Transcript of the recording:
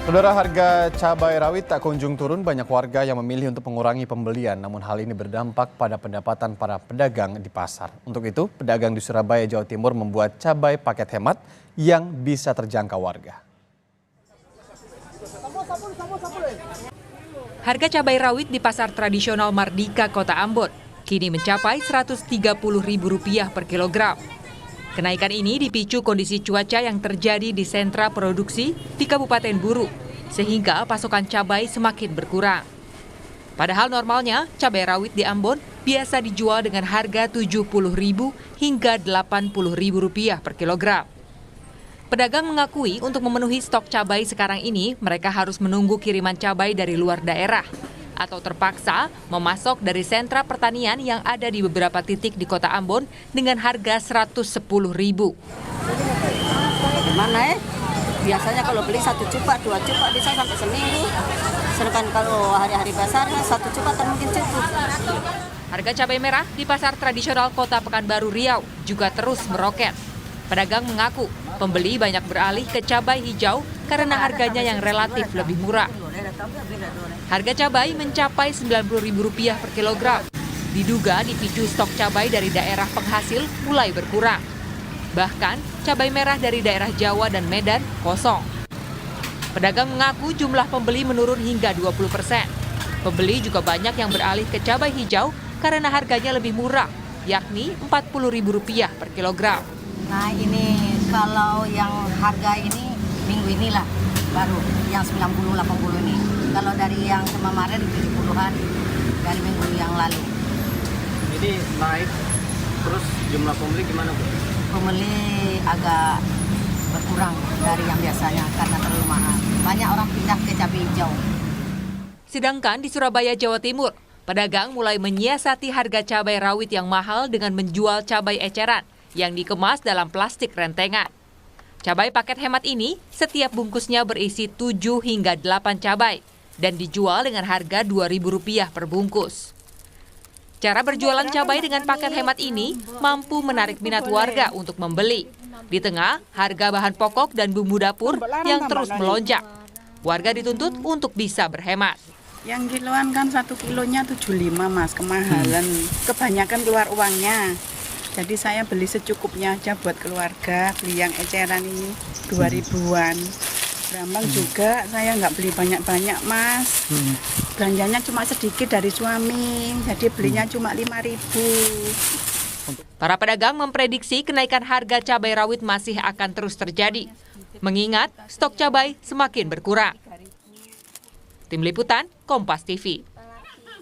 Saudara, harga cabai rawit tak kunjung turun. Banyak warga yang memilih untuk mengurangi pembelian. Namun hal ini berdampak pada pendapatan para pedagang di pasar. Untuk itu, pedagang di Surabaya, Jawa Timur membuat cabai paket hemat yang bisa terjangkau warga. Harga cabai rawit di pasar tradisional Mardika, Kota Ambon, kini mencapai Rp130.000 per kilogram. Kenaikan ini dipicu kondisi cuaca yang terjadi di sentra produksi di Kabupaten Buru, sehingga pasokan cabai semakin berkurang. Padahal normalnya cabai rawit di Ambon biasa dijual dengan harga Rp70.000 hingga Rp80.000 per kilogram. Pedagang mengakui untuk memenuhi stok cabai sekarang ini mereka harus menunggu kiriman cabai dari luar daerah atau terpaksa memasok dari sentra pertanian yang ada di beberapa titik di Kota Ambon dengan harga Rp110.000. Gimana ya? Biasanya kalau beli 1 cupak, 2 cupak bisa sampai seminggu. Sedangkan kalau hari-hari pasarnya 1 cupak tak mungkin cukup. Harga cabai merah di pasar tradisional Kota Pekanbaru Riau juga terus meroket. Pedagang mengaku pembeli banyak beralih ke cabai hijau karena harganya yang relatif lebih murah. Harga cabai mencapai Rp90.000 per kilogram. Diduga dipicu stok cabai dari daerah penghasil mulai berkurang. Bahkan cabai merah dari daerah Jawa dan Medan kosong. Pedagang mengaku jumlah pembeli menurun hingga 20%. Pembeli juga banyak yang beralih ke cabai hijau karena harganya lebih murah, yakni Rp40.000 per kilogram. Nah ini kalau yang harga ini minggu inilah baru yang 90-80 ini. Kalau dari yang kemarin 70-an dari minggu yang lalu. Ini naik, terus jumlah pembeli gimana Bu? Pembeli agak berkurang dari yang biasanya karena terlalu mahal. Banyak orang pindah ke cabai hijau. Sedangkan di Surabaya, Jawa Timur, pedagang mulai menyiasati harga cabai rawit yang mahal dengan menjual cabai eceran yang dikemas dalam plastik rentengan. Cabai paket hemat ini setiap bungkusnya berisi 7 hingga 8 cabai dan dijual dengan harga Rp2.000 per bungkus. Cara berjualan cabai dengan paket hemat ini mampu menarik minat warga untuk membeli. Di tengah harga bahan pokok dan bumbu dapur yang terus melonjak, warga dituntut untuk bisa berhemat. Yang kiloan kan 1 kilonya 75 Mas, kemahalan. Kebanyakan keluar uangnya. Jadi saya beli secukupnya aja buat keluarga, beli yang eceran ini 2.000-an. Brambang juga saya nggak beli banyak-banyak Mas. Belanjanya cuma sedikit dari suami, jadi belinya cuma 5.000. Para pedagang memprediksi kenaikan harga cabai rawit masih akan terus terjadi, mengingat stok cabai semakin berkurang. Tim Liputan, Kompas TV.